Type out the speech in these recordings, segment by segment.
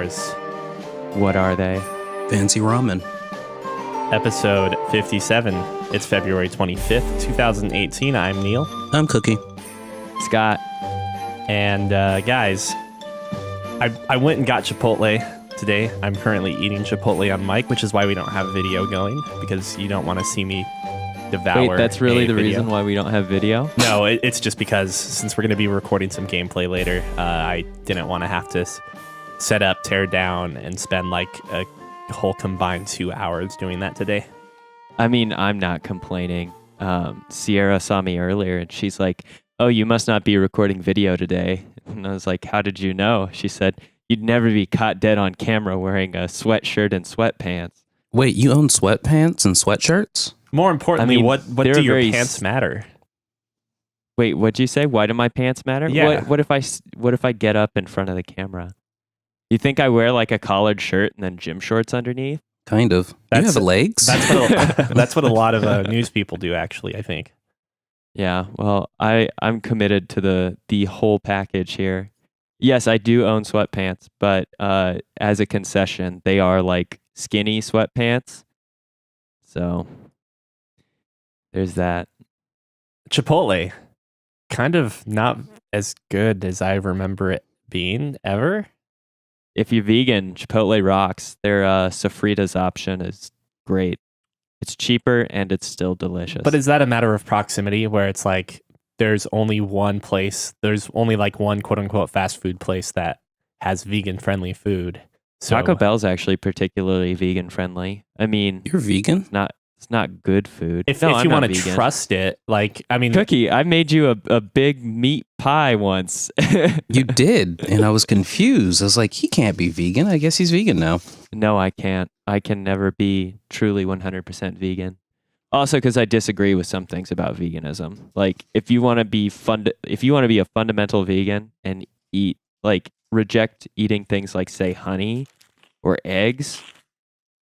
yours. What are they? Fancy ramen. Episode 57. It's February 25th, 2018. I'm Neil. I'm Cookie. Scott. And guys, I went and got Chipotle today. I'm currently eating Chipotle on mic, which is why we don't have video going, because you don't want to see me devour. Wait, that's really the video. reason why we don't have video? No, it's just because since we're going to be recording some gameplay later, I didn't want to have to set up, tear down, and spend like a whole combined 2 hours doing that today. I mean, I'm not complaining. Sierra saw me earlier and she's like, "Oh, you must not be recording video today." And I was like, "How did you know?" She said, "You'd never be caught dead on camera wearing a sweatshirt and sweatpants." Wait, you own sweatpants and sweatshirts? More importantly, I mean, what do your very pants matter? Wait, what'd you say? Why do my pants matter? Yeah. What if I get up in front of the camera? You think I wear like a collared shirt and then gym shorts underneath? Kind of. You have legs? That's what a lot of news people do, actually, I think. Yeah, well, I'm committed to the whole package here. Yes, I do own sweatpants, but as a concession, they are like skinny sweatpants. So there's that. Chipotle, kind of not as good as I remember it being ever. If you're vegan, Chipotle rocks. Their sofritas option is great. It's cheaper and it's still delicious. But is that a matter of proximity where it's like there's only one place, there's only like one quote unquote fast food place that has vegan friendly food? So, Taco Bell's actually particularly vegan friendly. I mean, You're vegan? it's not good food. if I'm you not want to vegan. trust it, like, I mean, Cookie, I made you a big meat pie once. You did, and I was confused. I was like, he can't be vegan. I guess he's vegan now. No, I can't. I can never be truly 100% vegan. Also, because I disagree with some things about veganism. Like, if you want to be a fundamental vegan and reject eating things like, say, honey or eggs,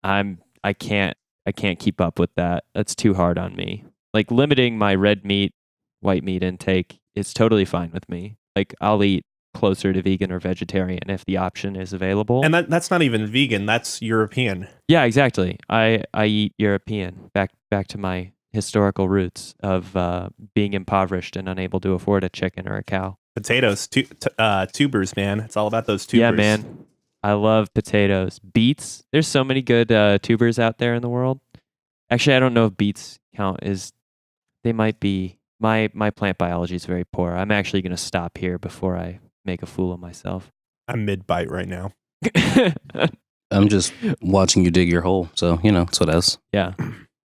I can't keep up with that. That's too hard on me. Like, limiting my red meat, white meat intake is totally fine with me. Like, I'll eat closer to vegan or vegetarian if the option is available. and that's not even vegan, that's European. Yeah, exactly. I eat European. Back to my historical roots of being impoverished and unable to afford a chicken or a cow. Potatoes, tubers, man. It's all about those tubers. Yeah, man. I love potatoes. Beets. There's so many good tubers out there in the world. Actually, I don't know if beets count as... They might be... My plant biology is very poor. I'm actually going to stop here before I make a fool of myself. I'm mid-bite right now. I'm just watching you dig your hole, so, it's what else. Yeah.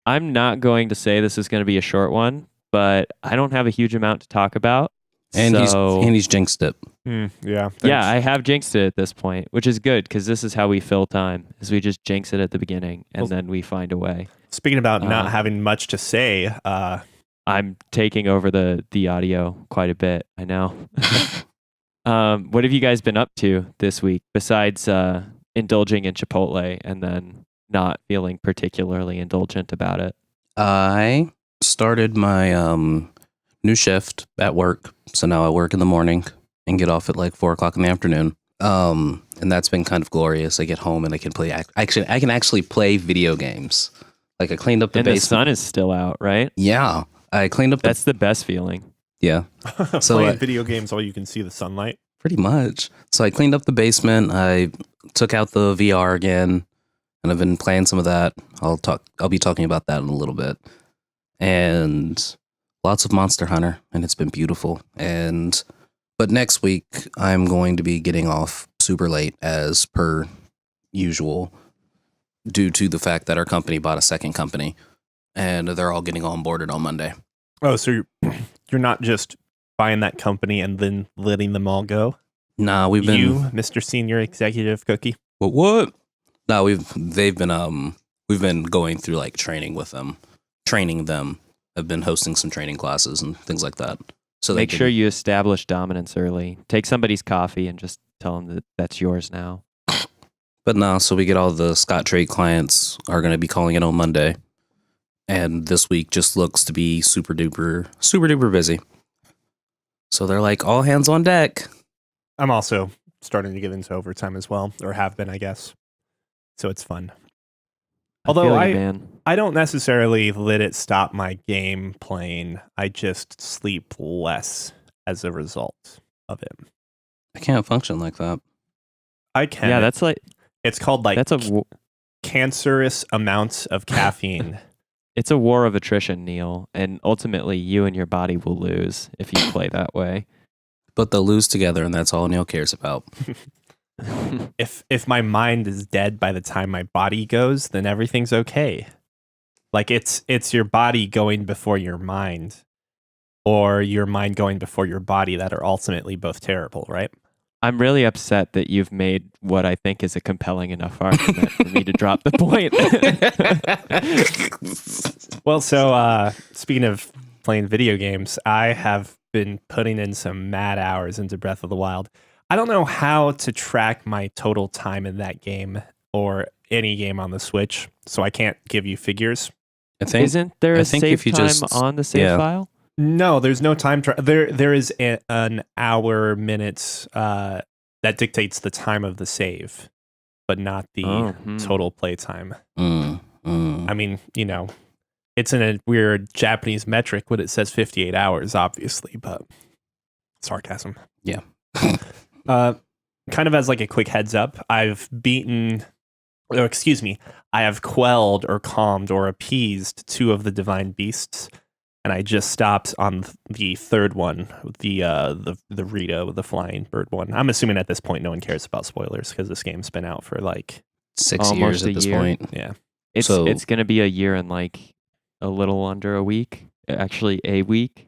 I'm not going to say this is going to be a short one, but I don't have a huge amount to talk about. And he's jinxed it. Yeah. Yeah, thanks. I have jinxed it at this point, which is good because this is how we fill time, is we just jinx it at the beginning and then we find a way. Speaking about not having much to say, I'm taking over the audio quite a bit, I know. What have you guys been up to this week besides indulging in Chipotle and then not feeling particularly indulgent about it? I started my new shift at work, so now I work in the morning and get off at like 4 o'clock in the afternoon. And that's been kind of glorious. I get home and I can play. I can actually play video games. Like I cleaned up the basement. The sun is still out, right? Yeah, I cleaned up. That's the best feeling. Yeah. So playing video games while you can see the sunlight. Pretty much. So I cleaned up the basement. I took out the VR again, and I've been playing some of that. I'll be talking about that in a little bit. And lots of Monster Hunter, and it's been beautiful. But next week I'm going to be getting off super late as per usual due to the fact that our company bought a second company and they're all getting onboarded on Monday. Oh, so you're not just buying that company and then letting them all go? Nah, we've been... You, Mr. Senior Executive Cookie? What? No, we've been going through like training with them. Training them. I've been hosting some training classes and things like that. So make sure you establish dominance early. Take somebody's coffee and just tell them that that's yours now. But no, so we get all the Scott Trade clients are going to be calling in on Monday. And this week just looks to be super duper busy. So they're like, all hands on deck. I'm also starting to get into overtime as well, or have been, I guess. So it's fun. I Although feel you, man. I don't necessarily let it stop my game playing. I just sleep less as a result of it. I can't function like that. I can. Yeah, that's like It's called like that's a cancerous amounts of caffeine. it's a war of attrition, Neil, and ultimately you and your body will lose if you play that way. But they'll lose together, and that's all Neil cares about. If my mind is dead by the time my body goes, then everything's okay. Like it's your body going before your mind, or your mind going before your body that are ultimately both terrible, right? I'm really upset that you've made what I think is a compelling enough argument for me to drop the point. Well, so speaking of playing video games, I have been putting in some mad hours into Breath of the Wild. I don't know how to track my total time in that game or any game on the Switch, so I can't give you figures. Isn't there a save time on the save file? No, there's no time. There is an hour minutes that dictates the time of the save, but not the total play time. I mean, it's in a weird Japanese metric when it says 58 hours, obviously, but sarcasm. Yeah. Kind of as like a quick heads up, I have quelled or calmed or appeased 2 of the divine beasts. And I just stopped on the third one, the Rito, the flying bird one. I'm assuming at this point no one cares about spoilers because this game's been out for like 6 years at this point. Yeah, it's going to be a year and like a little under a week. Actually, a week.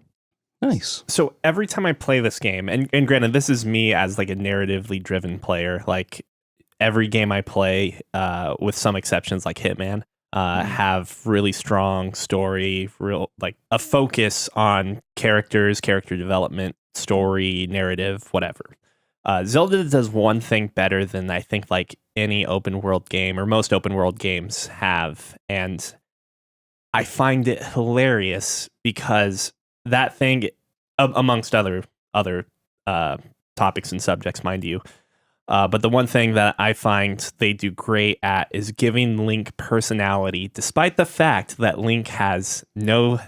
Nice. So every time I play this game, and granted, this is me as like a narratively driven player. Like every game I play, with some exceptions like Hitman, have really strong story, real like a focus on characters, character development, story, narrative, whatever. Zelda does one thing better than I think like any open world game or most open world games have, and I find it hilarious because that thing, amongst other topics and subjects, mind you. But the one thing that I find they do great at is giving Link personality, despite the fact that Link has no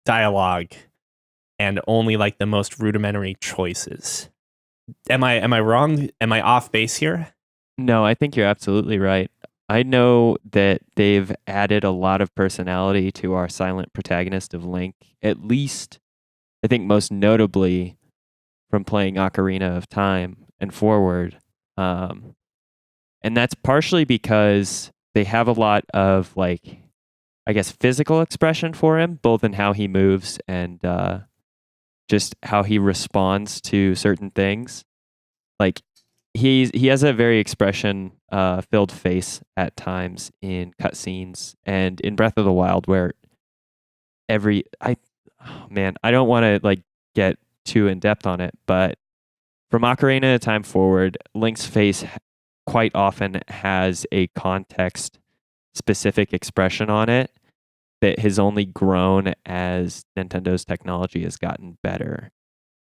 dialogue and only like the most rudimentary choices. Am I wrong? Am I off base here? No, I think you're absolutely right. I know that they've added a lot of personality to our silent protagonist of Link, at least I think most notably from playing Ocarina of Time and forward. And that's partially because they have a lot of like, I guess, physical expression for him, both in how he moves and just how he responds to certain things. Like he has a very expression filled face at times in cutscenes and in Breath of the Wild, where I don't want to like get too in depth on it, but from Ocarina of Time forward, Link's face quite often has a context specific expression on it that has only grown as Nintendo's technology has gotten better.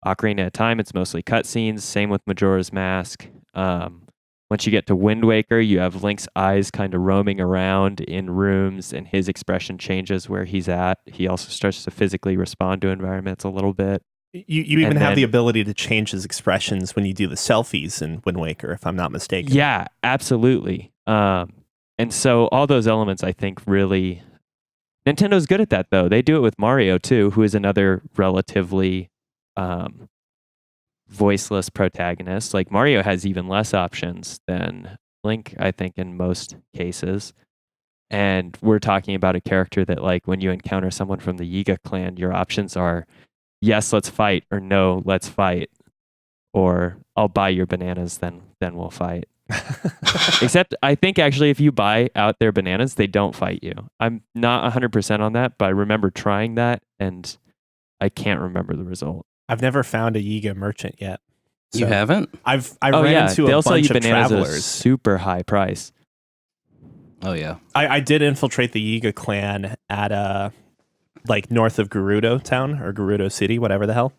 Ocarina of Time, it's mostly cutscenes. Same with Majora's Mask. Once you get to Wind Waker, you have Link's eyes kind of roaming around in rooms, and his expression changes where he's at. He also starts to physically respond to environments a little bit. You even have the ability to change his expressions when you do the selfies in Wind Waker, if I'm not mistaken. Yeah, absolutely. And so all those elements, I think, really... Nintendo's good at that, though. They do it with Mario, too, who is another relatively voiceless protagonist. Like, Mario has even less options than Link, I think, in most cases. And we're talking about a character that, like, when you encounter someone from the Yiga clan, your options are, yes, let's fight, or no, let's fight. Or, I'll buy your bananas, then we'll fight. Except, I think, actually, if you buy out their bananas, they don't fight you. I'm not 100% on that, but I remember trying that, and I can't remember the result. I've never found a Yiga merchant yet. So You haven't? I ran into they'll a sell you bunch of bananas at a travelers. super high price. Oh, yeah. I did infiltrate the Yiga clan at like north of Gerudo town or Gerudo City, whatever the hell.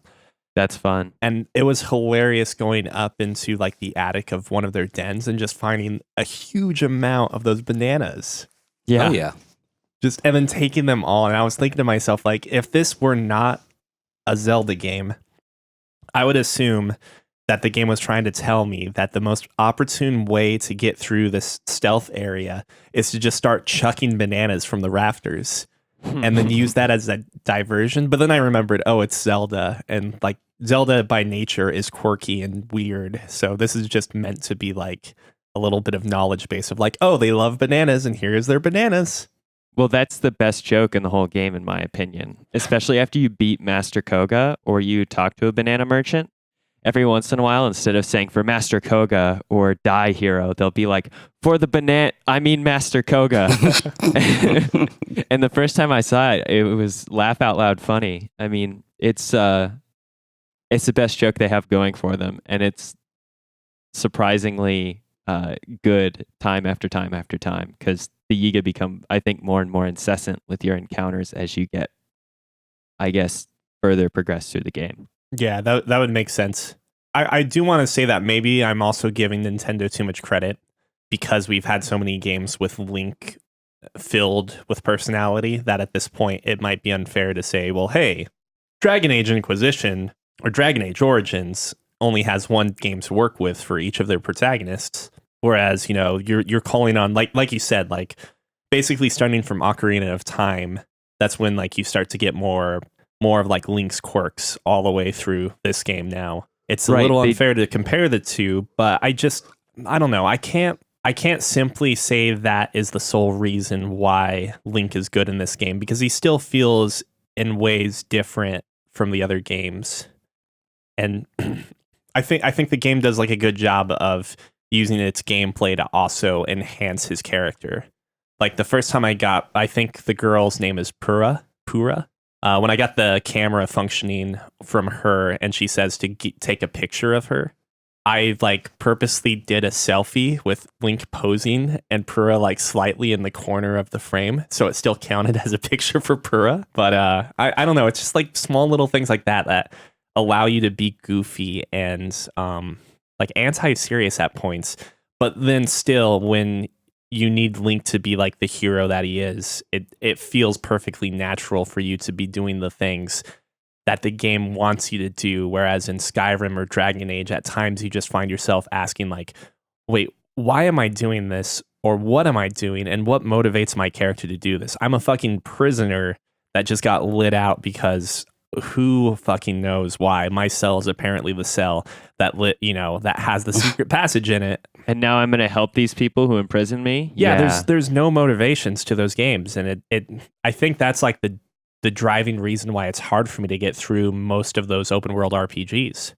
That's fun. And it was hilarious going up into like the attic of one of their dens and just finding a huge amount of those bananas. Yeah. Oh yeah. Just and then taking them all. And I was thinking to myself, like, if this were not a Zelda game, I would assume that the game was trying to tell me that the most opportune way to get through this stealth area is to just start chucking bananas from the rafters and then use that as a diversion. But then I remembered, oh, it's Zelda, and like Zelda by nature is quirky and weird. So this is just meant to be like a little bit of knowledge base of like, oh, they love bananas and here's their bananas. Well, that's the best joke in the whole game, in my opinion, especially after you beat Master Koga or you talk to a banana merchant. Every once in a while, instead of saying for Master Koga or Die Hero, they'll be like, for the Master Koga. And the first time I saw it, it was laugh out loud funny. I mean, it's the best joke they have going for them. And it's surprisingly good time after time after time, because the Yiga become, I think, more and more incessant with your encounters as you get, I guess, further progress through the game. Yeah, that would make sense. I do want to say that maybe I'm also giving Nintendo too much credit because we've had so many games with Link filled with personality that at this point it might be unfair to say, well, hey, Dragon Age Inquisition or Dragon Age Origins only has one game to work with for each of their protagonists. Whereas, you know, you're calling on, like you said, like basically starting from Ocarina of Time, that's when like you start to get more of like Link's quirks all the way through this game now. It's a little unfair to compare the two, but I don't know. I can't simply say that is the sole reason why Link is good in this game, because he still feels in ways different from the other games. And I think the game does like a good job of using its gameplay to also enhance his character. Like the first time I think the girl's name is Pura. When I got the camera functioning from her and she says to take a picture of her, I like purposely did a selfie with Link posing and Pura like slightly in the corner of the frame, so it still counted as a picture for Pura. But I don't know. It's just like small little things like that allow you to be goofy and like anti-serious at points, but then still when you need Link to be like the hero that he is, it feels perfectly natural for you to be doing the things that the game wants you to do. Whereas in Skyrim or Dragon Age, at times you just find yourself asking like, wait, why am I doing this? Or what am I doing? And what motivates my character to do this? I'm a fucking prisoner that just got lit out because who fucking knows why. My cell is apparently the cell that that has the secret passage in it. And now I'm going to help these people who imprison me. Yeah, there's no motivations to those games, and it I think that's like the driving reason why it's hard for me to get through most of those open world RPGs.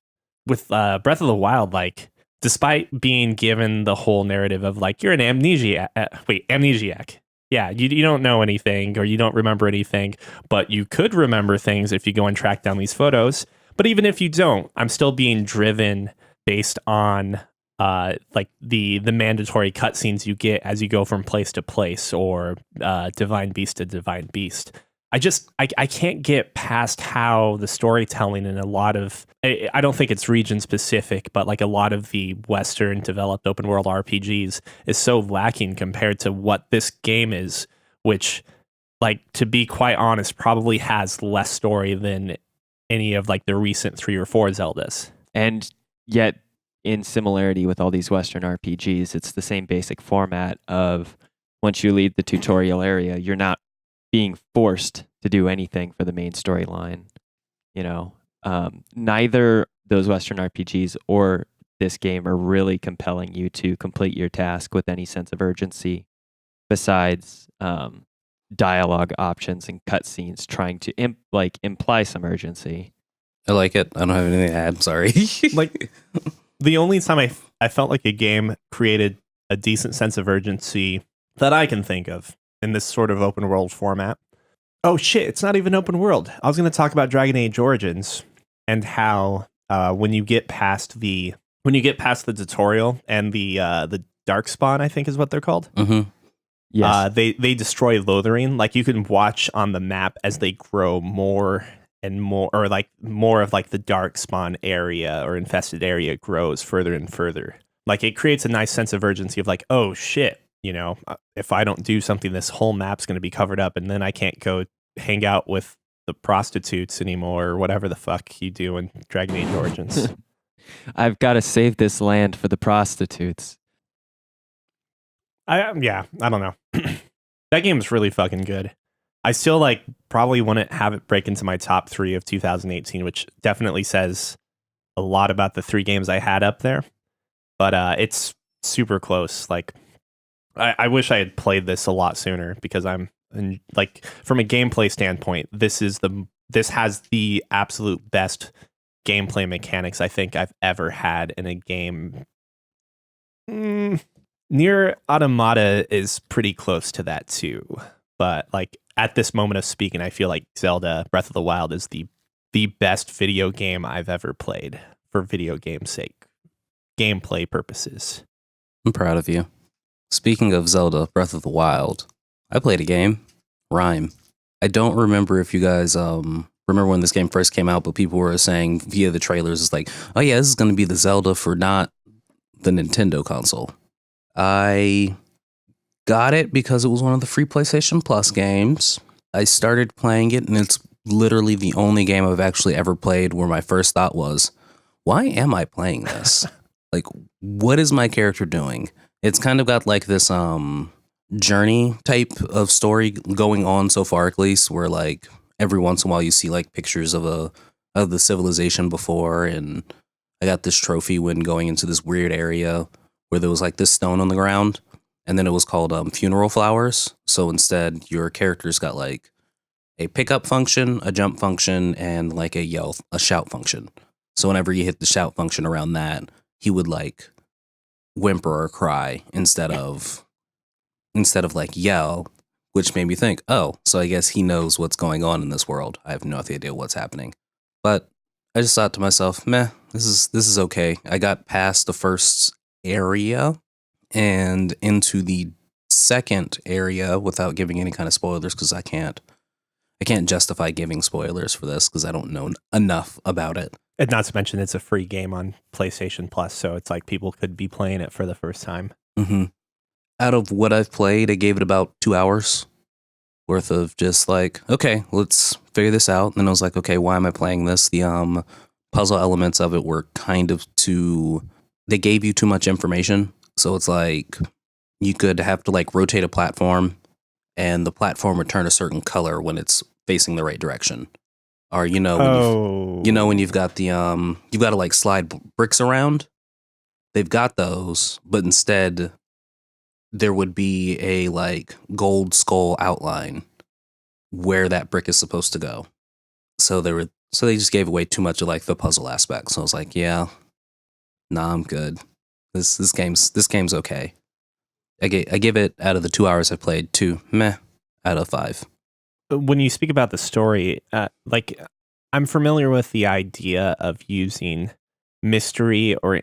With Breath of the Wild, like despite being given the whole narrative of like you're an amnesiac. Yeah, you don't know anything or you don't remember anything, but you could remember things if you go and track down these photos. But even if you don't, I'm still being driven based on like the mandatory cutscenes you get as you go from place to place or divine beast to divine beast. I can't get past how the storytelling in a lot of, I don't think it's region specific, but like a lot of the Western developed open world RPGs is so lacking compared to what this game is, which, like, to be quite honest, probably has less story than any of like the recent 3 or 4 Zeldas. And yet, in similarity with all these Western RPGs, it's the same basic format of once you leave the tutorial area, you're not being forced to do anything for the main storyline. You know, neither those Western RPGs or this game are really compelling you to complete your task with any sense of urgency, besides dialogue options and cutscenes trying to imply some urgency. I like it. I don't have anything to add. Sorry. Like the only time I felt like a game created a decent sense of urgency that I can think of in this sort of open world format. Oh shit, it's not even open world. I was going to talk about Dragon Age Origins and how when you get past the tutorial and the Darkspawn, I think is what they're called. Mm-hmm. Yes. They destroy Lothering. Like you can watch on the map as they grow more and more, or like more of like the dark spawn area or infested area grows further and further. Like it creates a nice sense of urgency of like, oh shit, if I don't do something, this whole map's going to be covered up, and then I can't go hang out with the prostitutes anymore, or whatever the fuck you do in Dragon Age Origins. I've got to save this land for the prostitutes. I don't know. That game is really fucking good. I still like probably wouldn't have it break into my top 3 of 2018, which definitely says a lot about the 3 games I had up there. But it's super close. Like I wish I had played this a lot sooner, because I'm like, from a gameplay standpoint, this has the absolute best gameplay mechanics I think I've ever had in a game. Nier Automata is pretty close to that too, but like at this moment of speaking, I feel like Zelda Breath of the Wild is the best video game I've ever played for video game's sake, gameplay purposes. I'm proud of you. Speaking of Zelda Breath of the Wild, I played a game, Rime. I don't remember if you guys remember when this game first came out, but people were saying via the trailers, it's like, oh yeah, this is going to be the Zelda for not the Nintendo console. I got it because it was one of the free PlayStation Plus games. I started playing it, and it's literally the only game I've actually ever played where my first thought was, why am I playing this? Like, what is my character doing? It's kind of got like this journey type of story going on so far, at least, where like every once in a while you see like pictures of the civilization before, and I got this trophy when going into this weird area where there was like this stone on the ground, and then it was called funeral flowers. So instead, your character's got like a pickup function, a jump function, and like a shout function. So whenever you hit the shout function around that, he would like whimper or cry instead of like yell, which made me think, oh, so I guess he knows what's going on in this world. I have no idea what's happening. But I just thought to myself, meh, this is okay. I got past the first area and into the second area without giving any kind of spoilers, because I can't justify giving spoilers for this because I don't know enough about it. And not to mention, it's a free game on PlayStation Plus, so it's like people could be playing it for the first time. Mm-hmm. Out of what I've played, I gave it about 2 hours worth of just like, okay, let's figure this out. And then I was like, okay, why am I playing this? The puzzle elements of it were kind of they gave you too much information. So it's like you could have to like rotate a platform, and the platform would turn a certain color when it's facing the right direction. Or when you've got the you've got to like slide bricks around. They've got those, but instead there would be a like gold skull outline where that brick is supposed to go. So they just gave away too much of like the puzzle aspect. So I was like, yeah, nah, I'm good. This game's okay. I give it, out of the 2 hours I played, 2 meh out of 5. When you speak about the story, like I'm familiar with the idea of using mystery or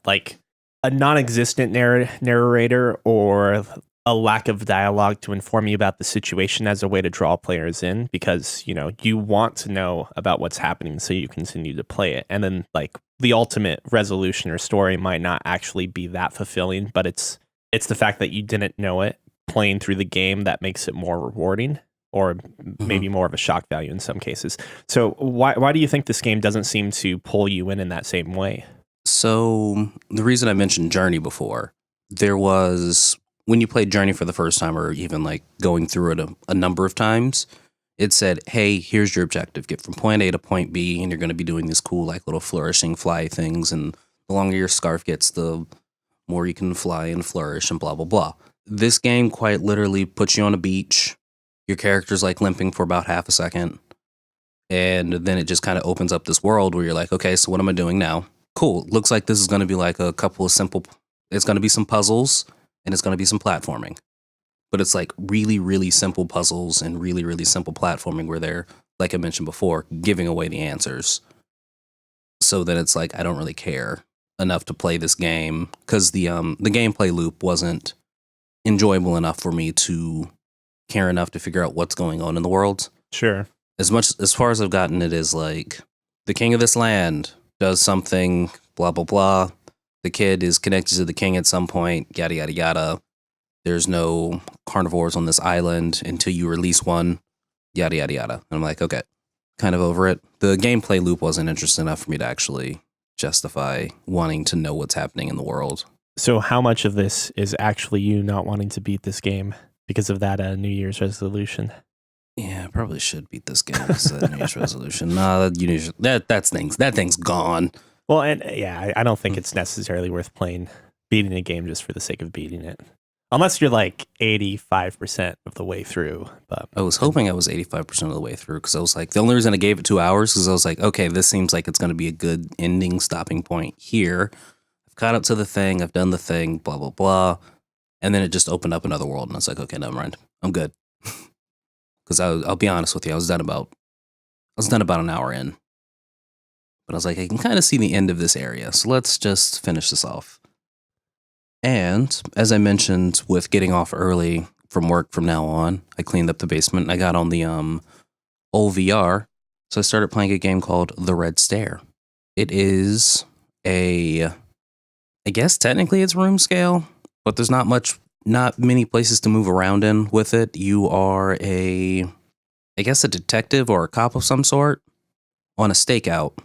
like a non-existent narrator or a lack of dialogue to inform you about the situation as a way to draw players in, because you want to know about what's happening so you continue to play it. And then like the ultimate resolution or story might not actually be that fulfilling, but it's the fact that you didn't know it playing through the game that makes it more rewarding, or maybe more of a shock value in some cases. So why do you think this game doesn't seem to pull you in that same way? So the reason I mentioned Journey before, there was, when you played Journey for the first time, or even like going through it a number of times, it said, hey, here's your objective. Get from point A to point B, and you're going to be doing these cool like little flourishing fly things, and the longer your scarf gets, the more you can fly and flourish and blah, blah, blah. This game quite literally puts you on a beach. Your character's like limping for about half a second. And then it just kind of opens up this world where you're like, okay, so what am I doing now? Cool. Looks like this is going to be like a couple of it's going to be some puzzles, and it's going to be some platforming. But it's like really, really simple puzzles and really, really simple platforming where they're, like I mentioned before, giving away the answers. So then it's like, I don't really care enough to play this game, because the gameplay loop wasn't enjoyable enough for me to care enough to figure out what's going on in the world. Sure. as far as I've gotten, it is like the king of this land does something, blah blah blah. The kid is connected to the king at some point, yada yada yada. There's no carnivores on this island until you release one, yada yada yada. And I'm like, okay, kind of over it. The gameplay loop wasn't interesting enough for me to actually justify wanting to know what's happening in the world. So how much of this is actually you not wanting to beat this game because of that New Year's resolution? Yeah, I probably should beat this game. It's a New Year's resolution. No, that thing's gone. Well, and yeah, I don't think it's necessarily worth beating a game just for the sake of beating it. Unless you're like 85% of the way through. But I was hoping I was 85% of the way through because I was like, the only reason I gave it 2 hours is I was like, okay, this seems like it's going to be a good ending stopping point here. I've caught up to the thing. I've done the thing, blah, blah, blah. And then it just opened up another world. And I was like, okay, never mind. I'm good. Because I'll be honest with you, I was done about an hour in. But I was like, I can kind of see the end of this area. So let's just finish this off. And as I mentioned, with getting off early from work from now on, I cleaned up the basement and I got on the old VR. So I started playing a game called The Red Stair. It is I guess technically it's room scale, but there's not many places to move around in with it. You are I guess a detective or a cop of some sort on a stakeout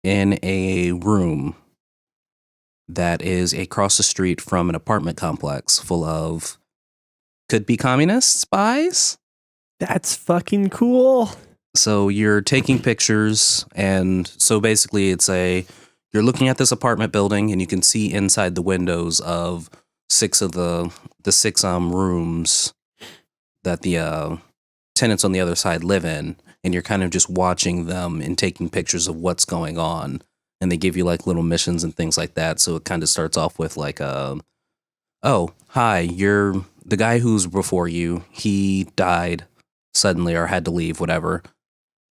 in a room that is across the street from an apartment complex full of could be communist spies. That's fucking cool. So you're taking pictures, and so basically you're looking at this apartment building and you can see inside the windows of 6 of the 6 rooms that the tenants on the other side live in, and you're kind of just watching them and taking pictures of what's going on. And they give you like little missions and things like that. So it kind of starts off with like, oh, hi, you're the guy who's before you. He died suddenly or had to leave, whatever.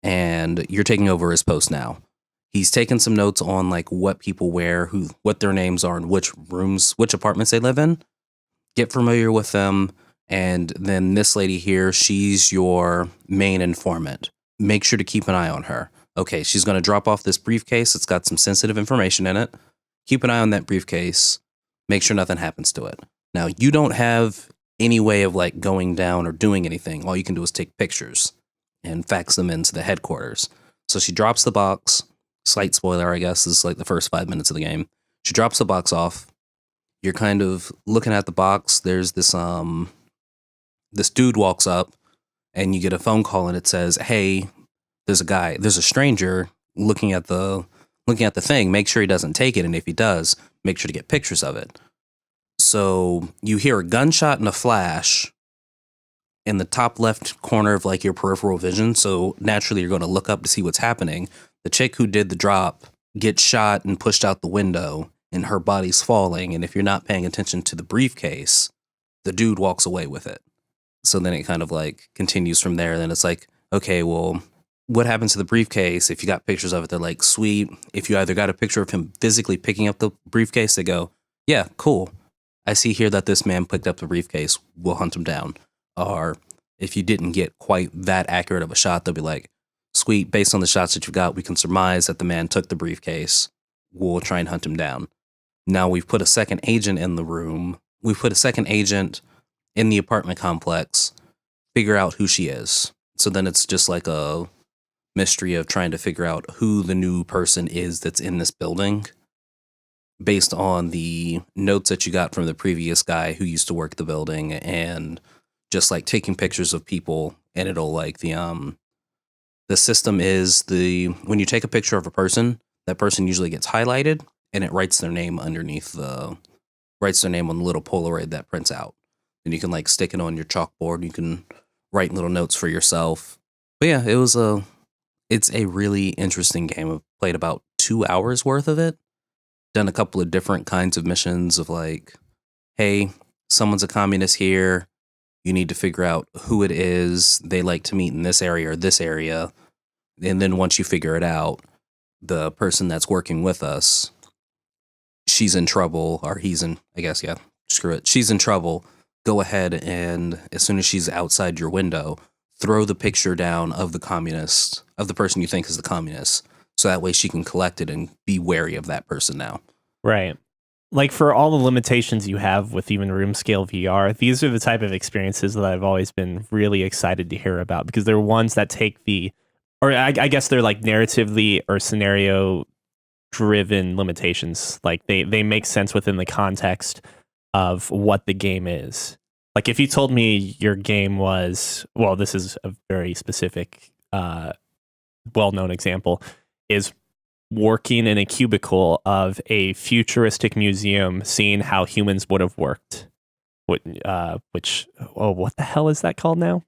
And you're taking over his post now. He's taken some notes on like what people wear, what their names are, and which rooms, which apartments they live in. Get familiar with them. And then this lady here, she's your main informant. Make sure to keep an eye on her. Okay, she's going to drop off this briefcase. It's got some sensitive information in it. Keep an eye on that briefcase. Make sure nothing happens to it. Now, you don't have any way of like going down or doing anything. All you can do is take pictures and fax them into the headquarters. So she drops the box. Slight spoiler, I guess, is like the first 5 minutes of the game. She drops the box off. You're kind of looking at the box. There's this dude walks up and you get a phone call and it says, hey, there's a stranger looking at the thing. Make sure he doesn't take it. And if he does, make sure to get pictures of it. So you hear a gunshot and a flash in the top left corner of like your peripheral vision. So naturally you're going to look up to see what's happening. The chick who did the drop gets shot and pushed out the window and her body's falling. And if you're not paying attention to the briefcase, the dude walks away with it. So then it kind of like continues from there. Then it's like, okay, well, what happens to the briefcase? If you got pictures of it, they're like, sweet. If you either got a picture of him physically picking up the briefcase, they go, yeah, cool. I see here that this man picked up the briefcase. We'll hunt him down. Or if you didn't get quite that accurate of a shot, they'll be like, sweet, based on the shots that you got, we can surmise that the man took the briefcase. We'll try and hunt him down. Now we've put a second agent in the room. We've put a second agent in the apartment complex, figure out who she is. So then it's just like a mystery of trying to figure out who the new person is that's in this building based on the notes that you got from the previous guy who used to work the building, and just like taking pictures of people. And it'll like the system is when you take a picture of a person, that person usually gets highlighted and it writes their name underneath writes their name on the little Polaroid that prints out. And you can like stick it on your chalkboard. You can write little notes for yourself. But yeah, it's a really interesting game. I've played about 2 hours worth of it. Done a couple of different kinds of missions of like, hey, someone's a communist here. You need to figure out who it is. They like to meet in this area or this area. And then once you figure it out, the person that's working with us, she's in trouble, or he's in, I guess, yeah, screw it. She's in trouble. Go ahead and as soon as she's outside your window, throw the picture down of the communist, of the person you think is the communist. So that way she can collect it and be wary of that person now. Right. Like for all the limitations you have with even room scale VR, these are the type of experiences that I've always been really excited to hear about because they're ones that take or I guess they're like narratively or scenario driven limitations. Like they make sense within the context of what the game is. Like if you told me your game was, well, this is a very specific, well-known example, is working in a cubicle of a futuristic museum, seeing how humans would have worked. What the hell is that called now?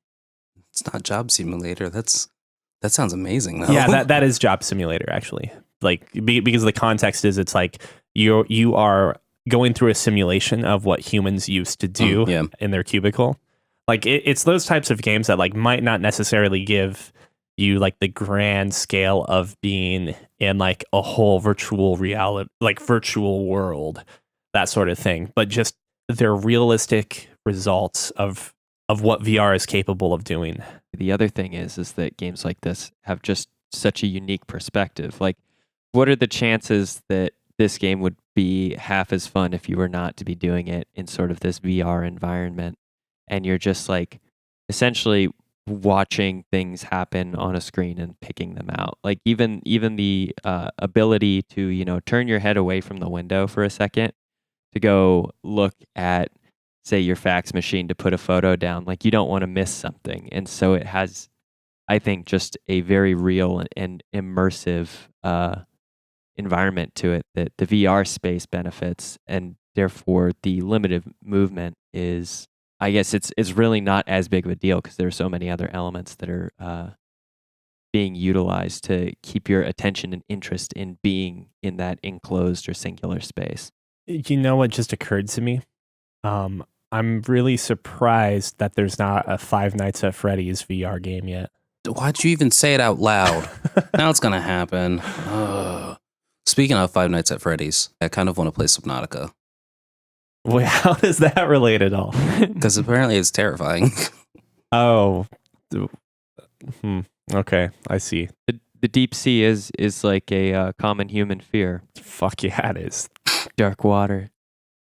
It's not Job Simulator. That sounds amazing, though. Yeah, that is Job Simulator, actually. Like, because the context is it's like you are going through a simulation of what humans used to do in their cubicle. Like, it's those types of games that like might not necessarily give you like the grand scale of being in like a whole virtual reality, like virtual world, that sort of thing. But just they're realistic results of what VR is capable of doing. The other thing is that games like this have just such a unique perspective. Like, what are the chances that this game would be half as fun if you were not to be doing it in sort of this VR environment? And you're just like essentially watching things happen on a screen and picking them out. Like even the ability to, turn your head away from the window for a second to go look at, say, your fax machine to put a photo down. Like you don't want to miss something. And so it has, I think, just a very real and immersive environment to it that the VR space benefits, and therefore the limited movement is, I guess it's really not as big of a deal because there are so many other elements that are being utilized to keep your attention and interest in being in that enclosed or singular space. You know what just occurred to me? I'm really surprised that there's not a Five Nights at Freddy's VR game yet. Why'd you even say it out loud? Now it's going to happen. Speaking of Five Nights at Freddy's, I kind of want to play Subnautica. Wait, how does that relate at all? Because apparently it's terrifying. Oh. Okay, I see. The deep sea is like a common human fear. Fuck yeah, it is. Dark water.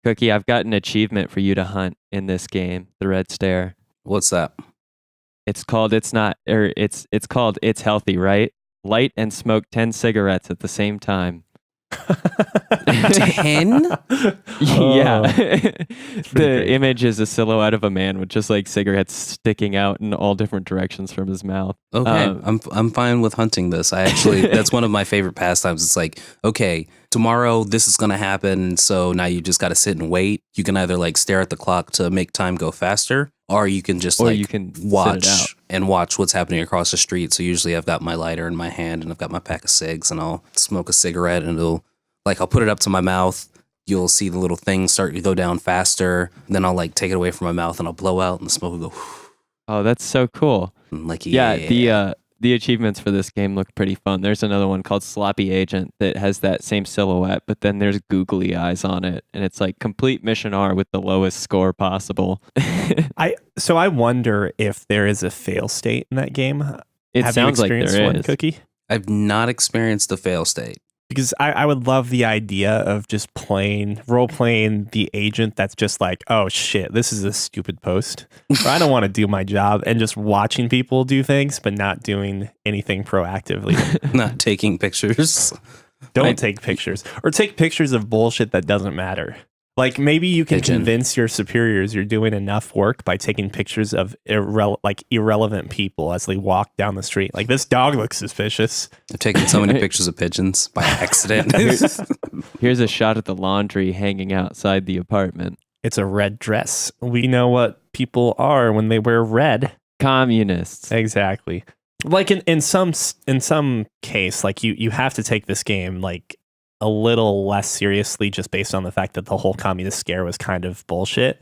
Cookie, I've got an achievement for you to hunt in this game, the Red Stare. What's that? It's called It's called It's Healthy, right? Light and smoke 10 cigarettes at the same time. 10? Yeah. The image is a silhouette of a man with just like cigarettes sticking out in all different directions from his mouth. Okay, I'm fine with hunting this. I actually, that's one of my favorite pastimes. It's like, okay, tomorrow this is going to happen, so now you just got to sit and wait. You can either like stare at the clock to make time go faster, or you can just watch what's happening across the street. So usually I've got my lighter in my hand and I've got my pack of cigs and I'll smoke a cigarette and I'll put it up to my mouth. You'll see the little thing start to go down faster. Then I'll like take it away from my mouth and I'll blow out and the smoke will go. Oh, that's so cool. Like, yeah. The achievements for this game look pretty fun. There's another one called Sloppy Agent that has that same silhouette, but then there's googly eyes on it, and it's like complete mission R with the lowest score possible. So I wonder if there is a fail state in that game. It sounds like there is. Cookie? I've not experienced the fail state. Because I would love the idea of just role playing the agent that's just like, oh shit, this is a stupid post. Or I don't want to do my job, and just watching people do things, but not doing anything proactively. Not taking pictures. Don't take pictures. Or take pictures of bullshit that doesn't matter. Like maybe you can convince your superiors you're doing enough work by taking pictures of irrelevant people as they walk down the street. Like, this dog looks suspicious. I've taken so many pictures of pigeons by accident. Here's a shot at the laundry hanging outside the apartment. It's a red dress. We know what people are when they wear red. Communists. Exactly. Like in some case, like you have to take this game like a little less seriously just based on the fact that the whole communist scare was kind of bullshit.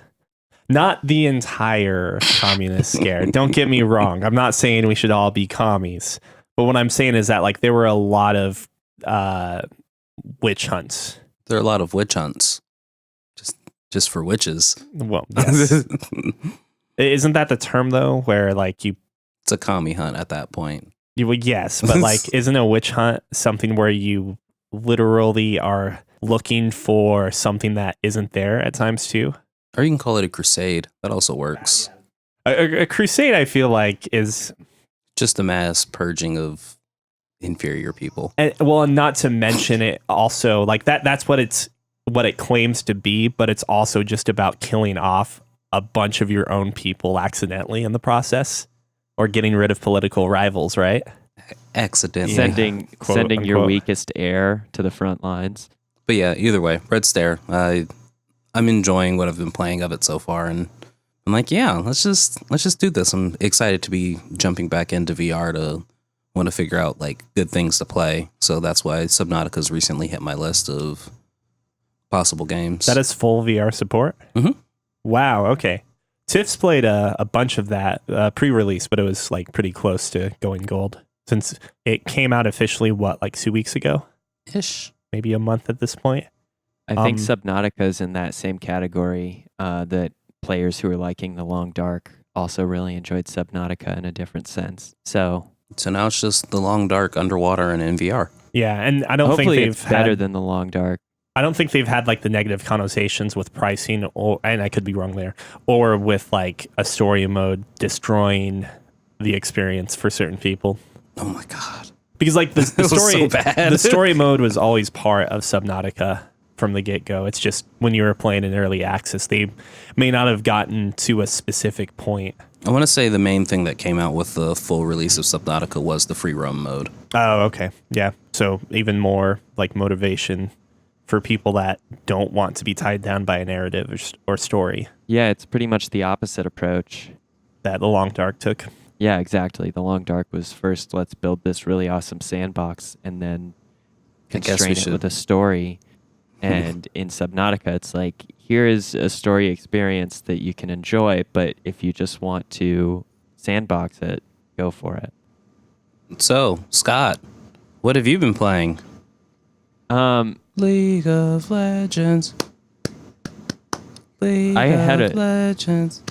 Not the entire communist scare. Don't get me wrong. I'm not saying we should all be commies. But what I'm saying is that like there were a lot of witch hunts. There are a lot of witch hunts. Just for witches. Well, yes. Isn't that the term though, where like you It's a commie hunt at that point. You would yes, but like, isn't a witch hunt something where you literally are looking for something that isn't there at times too? Or you can call it a crusade. That also works. A crusade, I feel like, is Just a mass purging of inferior people. and not to mention it also like that's what it claims to be, but it's also just about killing off a bunch of your own people accidentally in the process, or getting rid of political rivals, right? Accidentally. Sending Quote, sending your unquote. weakest heir to the front lines. But yeah, either way, Red Stare. I'm enjoying what I've been playing of it so far, and I'm like, yeah, let's just do this. I'm excited to be jumping back into VR to want to figure out like good things to play. So that's why Subnautica's recently hit my list of possible games. That is full VR support. Mhm. Wow. Okay. Tiff's played a bunch of that pre-release, but it was like pretty close to going gold since it came out officially. What, like 2 weeks ago? ish. Maybe a month at this point. I think Um, Subnautica is in that same category that players who are liking The Long Dark also really enjoyed Subnautica in a different sense. So So now it's just the long dark underwater and in VR. Yeah, and I don't hopefully think it's they've better had, than The Long Dark. I don't think they've had like the negative connotations with pricing, or and I could be wrong there, or with like a story mode destroying the experience for certain people. Oh my god. Because like the It was story, so bad. the story mode was always part of Subnautica from the get go. It's just when you were playing in early access, they may not have gotten to a specific point. I want to say the main thing that came out with the full release of Subnautica was the free roam mode. Oh, okay, yeah. So even more like motivation for people that don't want to be tied down by a narrative or story Yeah, it's pretty much the opposite approach. that The Long Dark took. Yeah, exactly. The Long Dark was first, let's build this really awesome sandbox and then I guess we constrain it should- with a story. And in Subnautica, it's like, here is a story experience that you can enjoy, but if you just want to sandbox it, go for it. So, Scott, what have you been playing? League of Legends. League I had of a- Legends.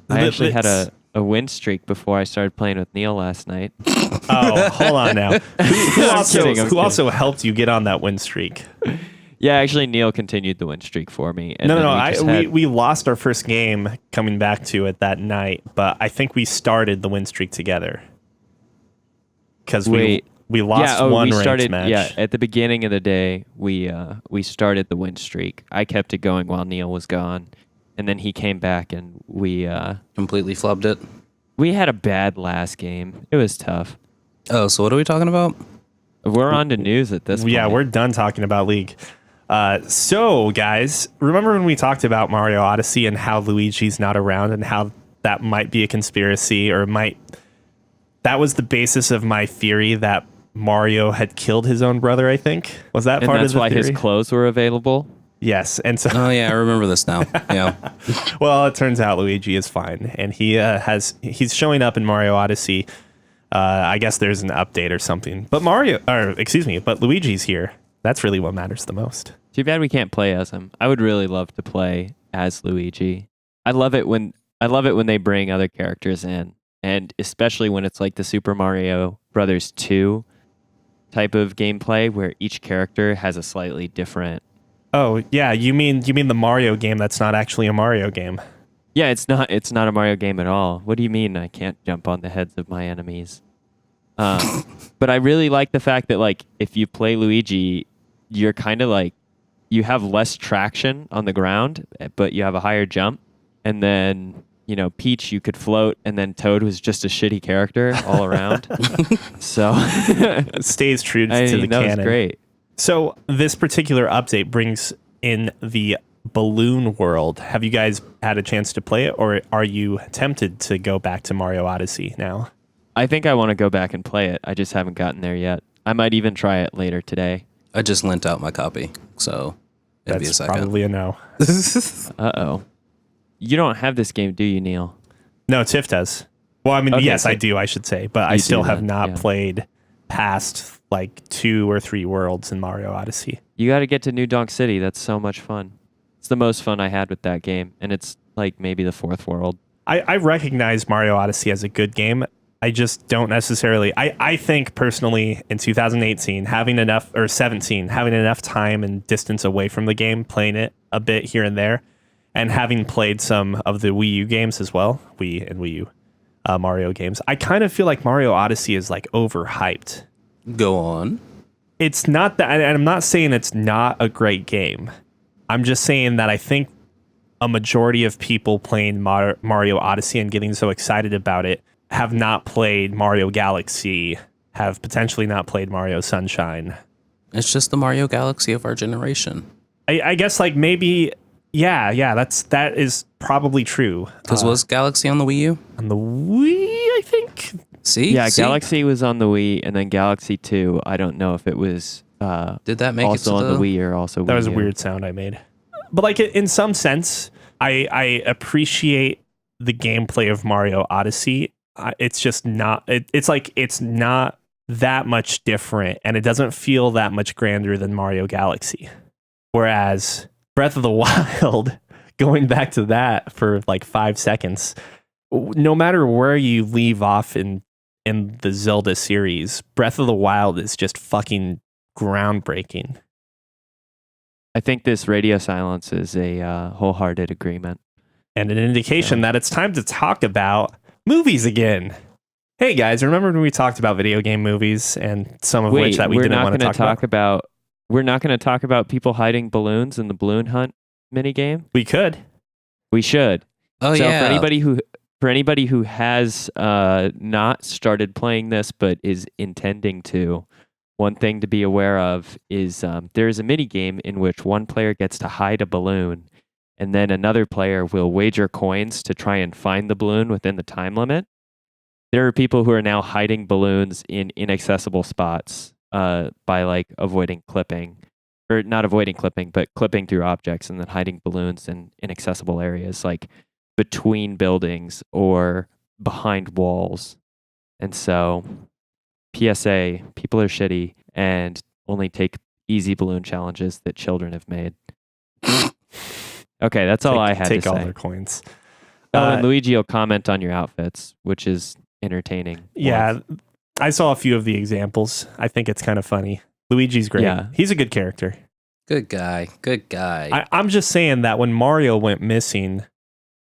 I actually had It's- a win streak before I started playing with Neil last night. Oh, hold on now. Who I'm also, kidding, I'm who kidding. also helped you get on that win streak? Yeah, actually, Neil continued the win streak for me. And No, then no, we just no. had- We lost our first game coming back to it that night, but I think we started the win streak together. Because Wait. we lost one we ranked started. match. Yeah, at the beginning of the day, we started the win streak. I kept it going while Neil was gone, and then he came back, and we Completely flubbed it. had a bad last game. It was tough. Oh, so what are we talking about? We're on to news at this point. Yeah, we're done talking about League. So, guys, remember when we talked about Mario Odyssey and how Luigi's not around and how that might be a conspiracy or might... That was the basis of my theory that Mario had killed his own brother, I think. Was that and part that's of the why theory? his clothes were available. Yes, and so... Oh yeah, I remember this now. Yeah. Well, it turns out Luigi is fine, and he's showing up in Mario Odyssey. I guess there's an update or something. But but Luigi's here. That's really what matters the most. Too bad we can't play as him. I would really love to play as Luigi. I love it when they bring other characters in, and especially when it's like the Super Mario Brothers 2 type of gameplay where each character has a slightly different. Oh yeah, you mean the Mario game that's not actually a Mario game? Yeah, it's not a Mario game at all. What do you mean I can't jump on the heads of my enemies? But I really like the fact that like if you play Luigi, you're kind of like you have less traction on the ground, but you have a higher jump. And then, Peach, you could float, and then Toad was just a shitty character all around. So It stays true to the that canon. was great. So this particular update brings in the balloon world. Have you guys had a chance to play it, or are you tempted to go back to Mario Odyssey now? I think I want to go back and play it. I just haven't gotten there yet. I might even try it later today. I just lent out my copy, so it'll be a That's second. probably a no. Uh-oh. You don't have this game, do you, Neil? No, Tiff does. Well, I mean, Okay, yes, so I do, I should say, but I you still do have then, not yeah. played past like 2 or 3 worlds in Mario Odyssey. You got to get to New Donk City. That's so much fun. It's the most fun I had with that game, and it's like maybe the 4th world. I recognize Mario Odyssey as a good game. I just don't necessarily. I think personally in 2018, having enough, or 17, having enough time and distance away from the game, playing it a bit here and there, and having played some of the Wii U games as well, Wii and Wii U Mario games, I kind of feel like Mario Odyssey is like overhyped. Go on. It's not that, and I'm not saying it's not a great game. I'm just saying that I think a majority of people playing Mario Odyssey and getting so excited about it have not played Mario Galaxy, have potentially not played Mario Sunshine. It's just the Mario Galaxy of our generation. I guess like maybe, yeah, that is probably true. Because was Galaxy on the Wii U? On the Wii, I think. See? Yeah, See? Galaxy was on the Wii, and then Galaxy 2, I don't know if it was Did that make also it to on the Wii or also That Wii was a U. weird sound I made. But like in some sense, I appreciate the gameplay of Mario Odyssey. It's just not. It's like it's not that much different, and it doesn't feel that much grander than Mario Galaxy. Whereas Breath of the Wild, going back to that for like 5 seconds, no matter where you leave off in the Zelda series, Breath of the Wild is just fucking groundbreaking. I think this radio silence is a wholehearted agreement. And an indication that it's time to talk about movies again. Hey guys, remember when we talked about video game movies and some of which that we didn't want to talk about? We're not going to talk about people hiding balloons in the balloon hunt minigame? We could. We should. Oh, so yeah. for anybody who has not started playing this but is intending to, one thing to be aware of is there is a mini game in which one player gets to hide a balloon, and then another player will wager coins to try and find the balloon within the time limit. There are people who are now hiding balloons in inaccessible spots by like avoiding clipping, or not avoiding clipping, but clipping through objects and then hiding balloons in inaccessible areas like between buildings or behind walls. And so PSA, people are shitty and only take easy balloon challenges that children have made. Okay, that's all I had to Take all say. their coins. And Luigi will comment on your outfits, which is entertaining. Yeah, I saw a few of the examples. I think it's kind of funny. Luigi's great. Yeah. He's a good character. Good guy. Good guy. I'm just saying that when Mario went missing,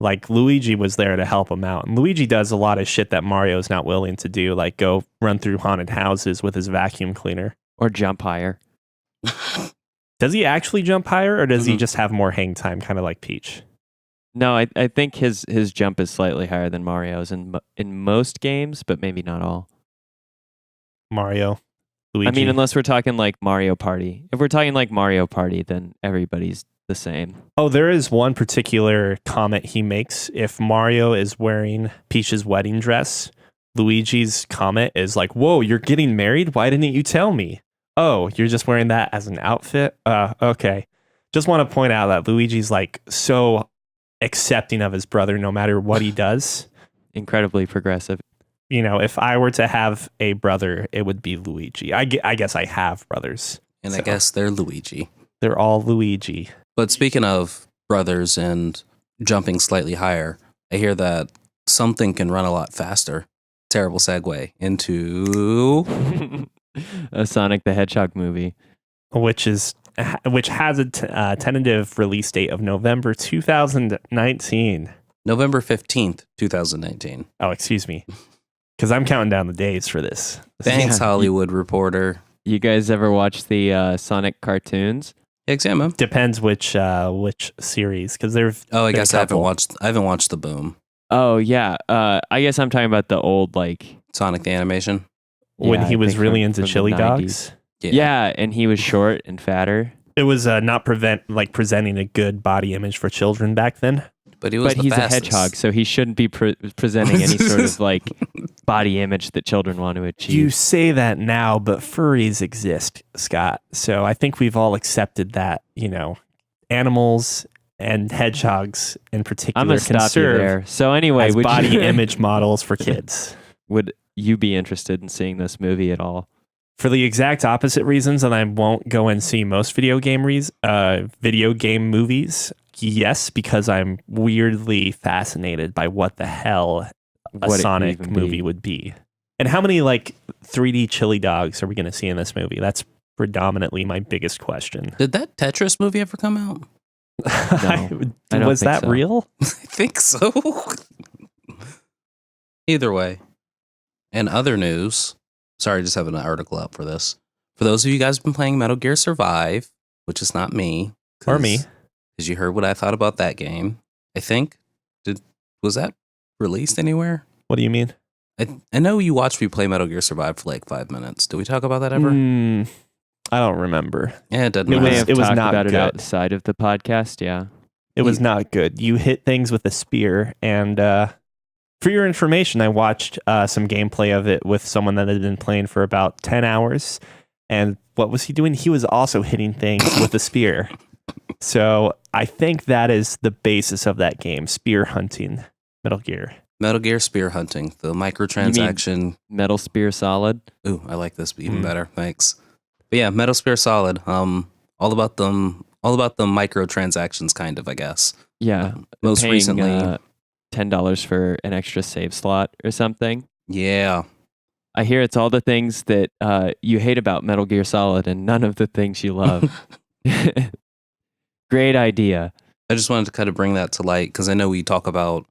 like Luigi was there to help him out. And Luigi does a lot of shit that Mario's not willing to do, like go run through haunted houses with his vacuum cleaner. Or jump higher. Does he actually jump higher, or does he Mhm. just have more hang time, kind of like Peach? No, I think his jump is slightly higher than Mario's in most games, but maybe not all. Mario, Luigi. I mean, unless we're talking like Mario Party. If we're talking like Mario Party, then everybody's the same. Oh, there is one particular comment he makes. If Mario is wearing Peach's wedding dress, Luigi's comment is like, "Whoa, you're getting married? Why didn't you tell me? Oh, you're just wearing that as an outfit? Okay." Just want to point out that Luigi's like so accepting of his brother no matter what he does. Incredibly progressive. You know, if I were to have a brother, it would be Luigi. I guess I have brothers. and I so guess they're Luigi. they're all Luigi. But speaking of brothers and jumping slightly higher, I hear that something can run a lot faster. Terrible segue into A Sonic the Hedgehog movie. which has a tentative release date of November 2019. November 15th, 2019. Oh, excuse me. Because I'm counting down the days for this. Thanks, Yeah. Hollywood Reporter. You guys ever watch the Sonic cartoons? Examine. Depends which series, because there's Oh, I Been a guess I haven't couple. watched the Boom. Oh yeah. I guess I'm talking about the old like Sonic the animation. when yeah, he I was think really from into the chili 90s. dogs. Yeah, and he was short and fatter. It was not presenting a good body image for children back then. But he was But the he's fastest. a hedgehog, so he shouldn't be presenting any sort of like body image that children want to achieve. You say that now, but furries exist, Scott. So I think we've all accepted that, you know, animals and hedgehogs in particular I'm gonna can stop you serve there. So anyway, as would body you, image models for kids. would you be interested in seeing this movie at all? For the exact opposite reasons, and I won't go and see most video game movies. yes, because I'm weirdly fascinated by what the hell a What it could Sonic even movie be. would be. And how many like 3D chili dogs are we going to see in this movie? That's predominantly my biggest question. Did that Tetris movie ever come out? I don't Was think that so. real? I think so. Either way. And other news. Sorry, I just have an article up for this. For those of you guys who've been playing Metal Gear Survive, which is not me. Or me. Because you heard what I thought about that game. I think. Was that released anywhere? What do you mean? I know you watched me play Metal Gear Survive for like 5 minutes. Did we talk about that ever? I don't remember. Yeah, it doesn't It We matter. may have it was talked not about it good. outside of the podcast. Yeah. It was not good. You hit things with a spear. And for your information, I watched some gameplay of it with someone that had been playing for about 10 hours. And what was he doing? He was also hitting things with a spear. So I think that is the basis of that game, spear hunting, Metal Gear. Metal Gear Spear Hunting, the microtransaction. Metal Spear Solid. Ooh, I like this even better. Thanks. But yeah, Metal Spear Solid. All about the microtransactions, kind of, I guess. Yeah. Most Paying, recently, $10 for an extra save slot or something. yeah. I hear it's all the things that you hate about Metal Gear Solid and none of the things you love. Great idea. I just wanted to kind of bring that to light because I know we talk about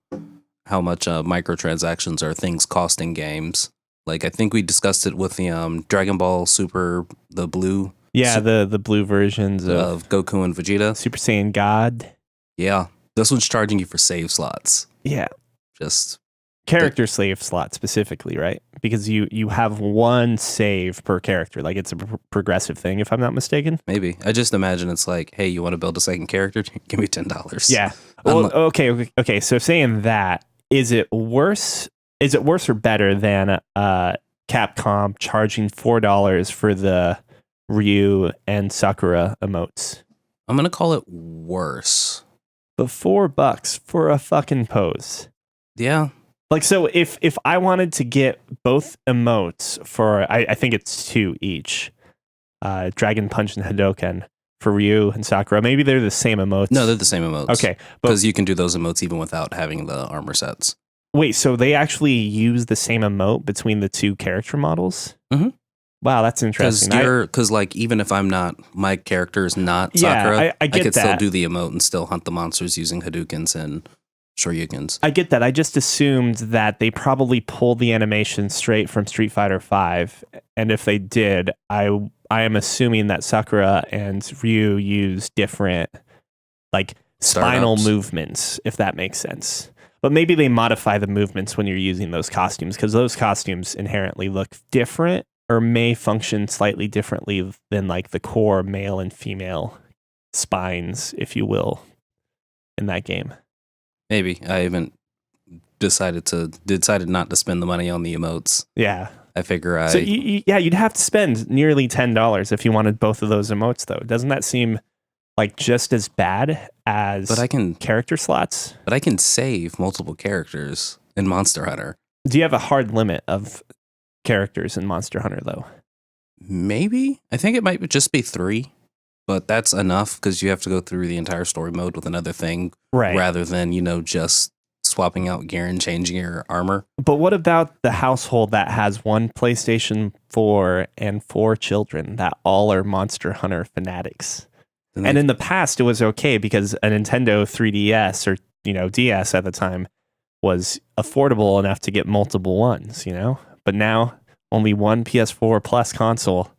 how much microtransactions are things costing games. Like I think we discussed it with the Dragon Ball Super, the blue. Yeah, the blue versions of Goku and Vegeta. Super Saiyan God. Yeah, this one's charging you for save slots. Yeah. Just Character slave slot specifically, right? Because you have one save per character. Like it's a progressive thing, if I'm not mistaken. maybe. I just imagine it's like, hey, you want to build a second character? Give me $10. Yeah. Well, okay. So saying that, is it worse or better than Capcom charging $4 for the Ryu and Sakura emotes? I'm gonna call it worse. But $4 for a fucking pose. Yeah. Like, so if I wanted to get both emotes for, I think it's 2 each, Dragon Punch and Hadoken for Ryu and Sakura, maybe they're the same emotes. No, they're the same emotes. Okay. But Because you can do those emotes even without having the armor sets. wait, so they actually use the same emote between the 2 character models? Mhm. Wow, that's interesting. Because like even if I'm not, my character is not Sakura, I get could that. still do the emote and still hunt the monsters using Hadoukens and Shoryukens. I get that. I just assumed that they probably pulled the animation straight from Street Fighter V, and if they did, I am assuming that Sakura and Ryu use different, like spinal Startups. movements, if that makes sense. But maybe they modify the movements when you're using those costumes, because those costumes inherently look different or may function slightly differently than like the core male and female spines, if you will, in that game. Maybe I haven't decided not to spend the money on the emotes. Yeah. I figure So you'd have to spend nearly $10 if you wanted both of those emotes, though. Doesn't that seem like just as bad as character slots? But I can save multiple characters in Monster Hunter. Do you have a hard limit of characters in Monster Hunter, though? Maybe. I think it might just be 3, but that's enough because you have to go through the entire story mode with another thing, Right. rather than just swapping out gear and changing your armor. But what about the household that has one PlayStation 4 and 4 children that all are Monster Hunter fanatics? And in the past, it was okay because a Nintendo 3DS or DS at the time was affordable enough to get multiple ones, But now only one PS4 Plus console.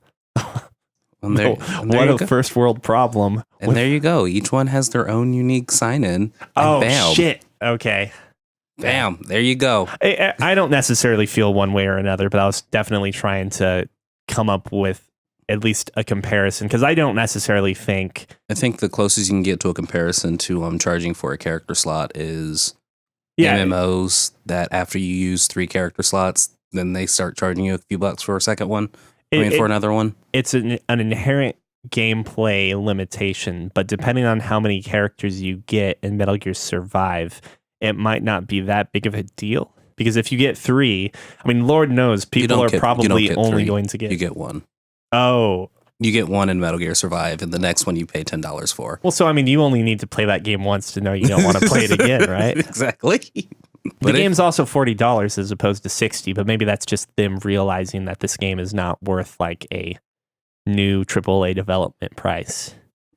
And there What you a go. first world problem. And there you go. Each one has their own unique sign-in. Oh, bam, shit. Okay. Bam. There you go. I don't necessarily feel one way or another, but I was definitely trying to come up with at least a comparison because I don't necessarily think. I think the closest you can get to a comparison to charging for a character slot is MMOs that after you use 3 character slots, then they start charging you a few bucks for a second one. For another one. It's an inherent gameplay limitation, but depending on how many characters you get in Metal Gear Survive, it might not be that big of a deal. Because if you get 3, I mean, Lord knows people are probably only going to get. You get 1. Oh, You get one in Metal Gear Survive, and the next one you pay $10 for. Well, so I mean, you only need to play that game once to know you don't want to play it again, right? Exactly. The game's also $40 as opposed to $60, but maybe that's just them realizing that this game is not worth like a new AAA development price.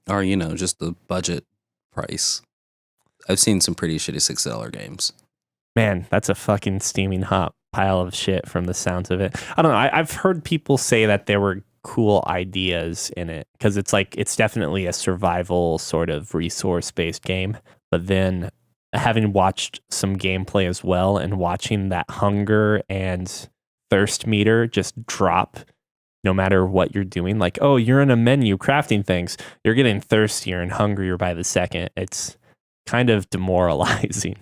Or, just the budget price. I've seen some pretty shitty $60 games. Man, that's a fucking steaming hot pile of shit from the sounds of it. I don't know. I've heard people say that there were cool ideas in it because it's definitely a survival sort of resource-based game. But then having watched some gameplay as well and watching that hunger and thirst meter just drop no matter what you're doing, like, oh, you're in a menu crafting things, you're getting thirstier and hungrier by the second. It's kind of demoralizing.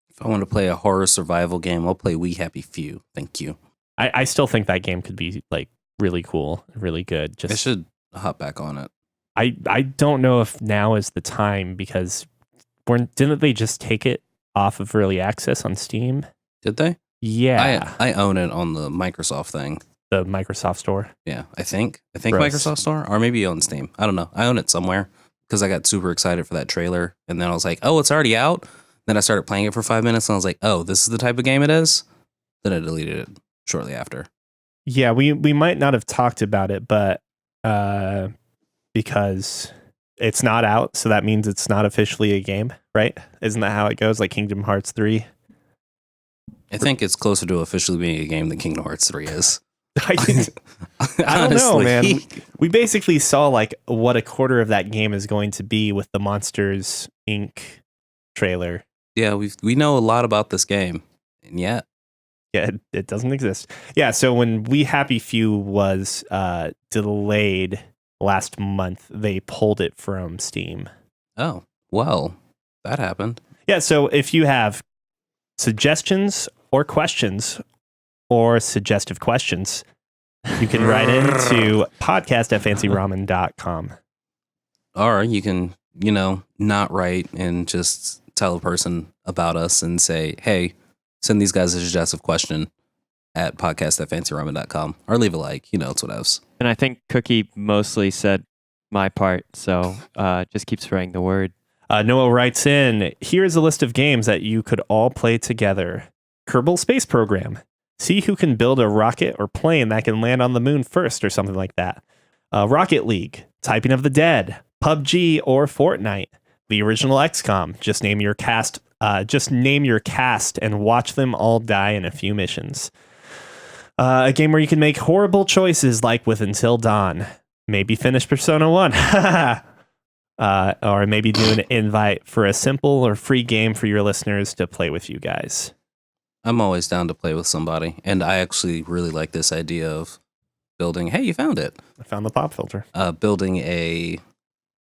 If I want to play a horror survival game, I'll play We Happy Few. Thank you. I still think that game could be like really cool, really good. I should hop back on it. I don't know if now is the time because didn't they just take it off of early access on Steam? Did they? Yeah. I own it on the Microsoft thing. The Microsoft Store? Yeah, I think Gross. Microsoft Store, or maybe on Steam. I don't know. I own it somewhere because I got super excited for that trailer. And then I was like, oh, it's already out? Then I started playing it for 5 minutes and I was like, oh, this is the type of game it is? Then I deleted it shortly after. Yeah, we might not have talked about it, but because it's not out, so that means it's not officially a game, right? Isn't that how it goes? Like Kingdom Hearts 3? I think it's closer to officially being a game than Kingdom Hearts 3 is. I don't know, man. We basically saw like what a quarter of that game is going to be with the Monsters Inc. trailer. Yeah, we know a lot about this game, and yet. Yeah, it doesn't exist. Yeah, so when We Happy Few was delayed last month, they pulled it from Steam. Oh, well, that happened. Yeah, so if you have suggestions or questions or suggestive questions, you can write into podcast@fancyramen.com. Or you can, not write and just tell a person about us and say, hey, send these guys a suggestive question at podcast@fancyramen.com or leave a like, it's what else. And I think Cookie mostly said my part, so just keep spreading the word. Noah writes in, here's a list of games that you could all play together. Kerbal Space Program. See who can build a rocket or plane that can land on the moon first or something like that. Rocket League. Typing of the Dead. PUBG or Fortnite. The original XCOM. Just name your cast and watch them all die in a few missions. A game where you can make horrible choices like with Until Dawn. Maybe finish Persona 1. Or maybe do an invite for a simple or free game for your listeners to play with you guys. I'm always down to play with somebody. And I actually really like this idea of building. Hey, you found it. I found the pop filter.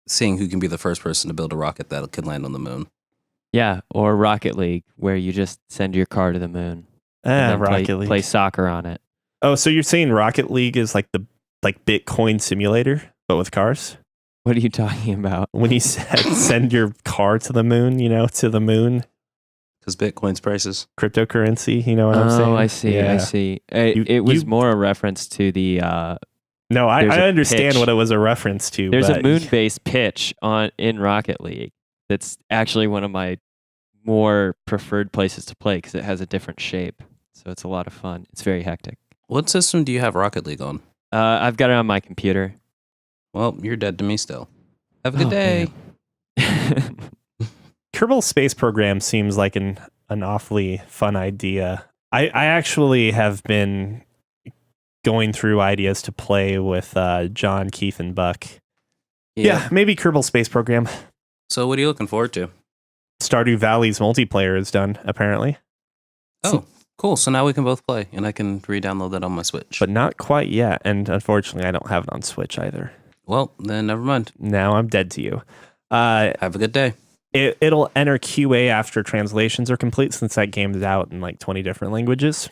Seeing who can be the first person to build a rocket that can land on the moon. Yeah, or Rocket League, where you just send your car to the moon. Rocket League. Play soccer on it. Oh, so you're saying Rocket League is like the Bitcoin simulator, but with cars? What are you talking about? When he said send your car to the moon, to the moon. Because Bitcoin's prices. Cryptocurrency, you know what I'm saying? Oh, I see, Yeah. I see. It was more a reference to the... No, I understand pitch. what it was a reference to. There's but a moon-based pitch in Rocket League that's actually one of my more preferred places to play because it has a different shape. So it's a lot of fun. It's very hectic. What system do you have Rocket League on? I've got it on my computer. Well, you're dead to me still. Have a good day. Kerbal Space Program seems like an awfully fun idea. I actually have been going through ideas to play with John, Keith, and Buck. Yeah, maybe Kerbal Space Program. So what are you looking forward to? Stardew Valley's multiplayer is done, apparently. Oh, cool. So now we can both play, and I can re-download that on my Switch. But not quite yet, and unfortunately I don't have it on Switch either. Well, then never mind. Now I'm dead to you. Have a good day. It'll enter QA after translations are complete since that game is out in like 20 different languages.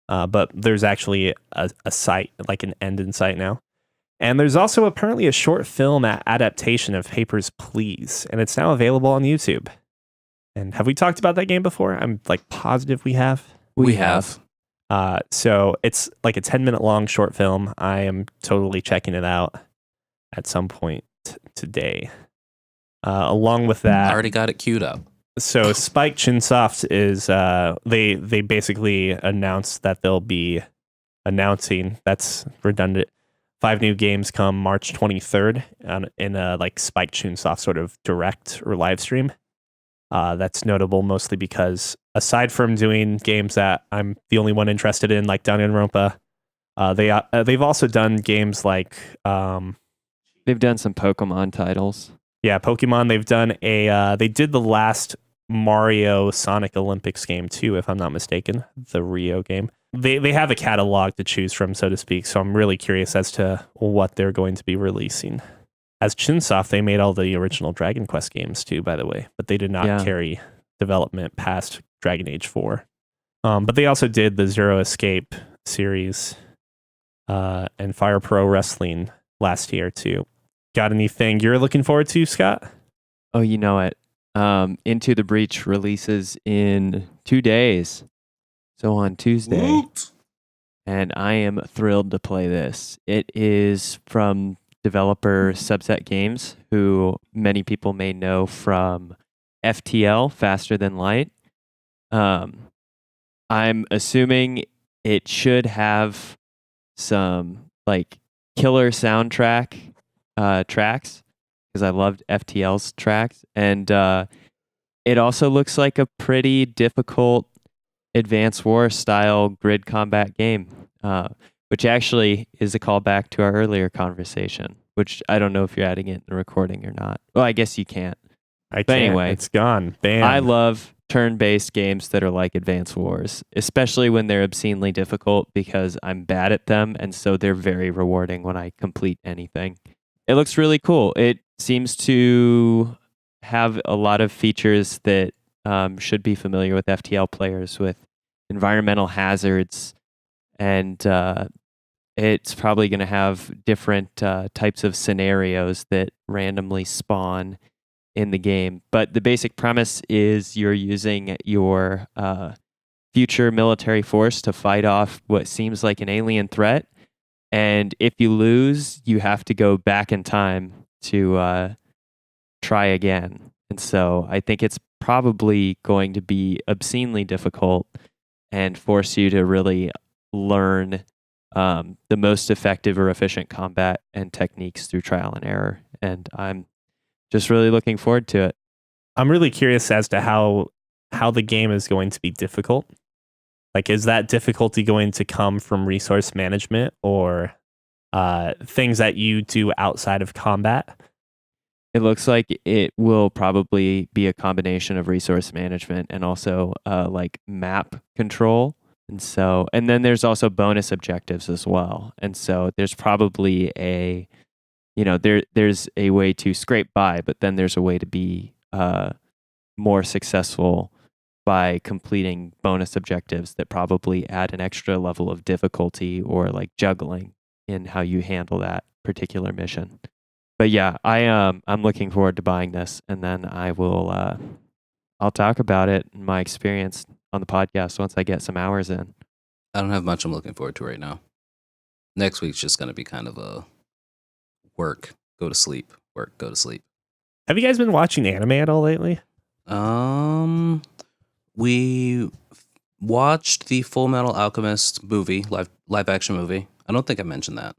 But there's actually a site, like an end in sight now. And there's also apparently a short film adaptation of Papers, Please, and it's now available on YouTube. And have we talked about that game before? I'm like positive we have. We have. So it's like a 10-minute long short film. I am totally checking it out. at some point today. Along with that, I already got it queued up. so Spike Chunsoft is they basically announced that they'll be announcing, that's redundant, 5 new games come March 23rd in a like Spike Chunsoft sort of direct or live stream. That's notable mostly because aside from doing games that I'm the only one interested in, like Danganronpa, they've also done games like They've done some Pokemon titles. yeah, Pokemon. They've done they did the last Mario Sonic Olympics game too, if I'm not mistaken, the Rio game. They have a catalog to choose from, so to speak. So I'm really curious as to what they're going to be releasing. As Chunsoft, they made all the original Dragon Quest games too, by the way, but they did not carry development past Dragon Age 4. But they also did the Zero Escape series and Fire Pro Wrestling last year too. Got anything you're looking forward to, Scott? Oh, you know it. Into the Breach releases in 2 days. So on Tuesday. Woot! And I am thrilled to play this. It is from developer Subset Games, who many people may know from FTL, Faster Than Light. I'm assuming it should have some like killer soundtrack tracks, because I loved FTL's tracks. And it also looks like a pretty difficult Advance War style grid combat game, which actually is a callback to our earlier conversation, which I don't know if you're adding it in the recording or not. Well, I guess you can't. But anyway, it's gone. Bam. I love turn-based games that are like Advance Wars, especially when they're obscenely difficult, because I'm bad at them, and so they're very rewarding when I complete anything. It looks really cool. It seems to have a lot of features that should be familiar with FTL players, with environmental hazards, and it's probably going to have different types of scenarios that randomly spawn in the game. But the basic premise is you're using your future military force to fight off what seems like an alien threat, and if you lose, you have to go back in time to try again. And so I think it's probably going to be obscenely difficult and force you to really learn the most effective or efficient combat and techniques through trial and error. And I'm just really looking forward to it. I'm really curious as to how the game is going to be difficult. Like, is that difficulty going to come from resource management or things that you do outside of combat? It looks like it will probably be a combination of resource management and also like map control. And then there's also bonus objectives as well. And so there's probably there's a way to scrape by, but then there's a way to be more successful by completing bonus objectives that probably add an extra level of difficulty or like juggling in how you handle that particular mission. But yeah, I'm looking forward to buying this, and then I'll talk about it and my experience on the podcast once I get some hours in. I don't have much I'm looking forward to right now. Next week's just going to be kind of a work, go to sleep, work, go to sleep. Have you guys been watching anime at all lately? We watched the Full Metal Alchemist movie, live action movie. I don't think I mentioned that.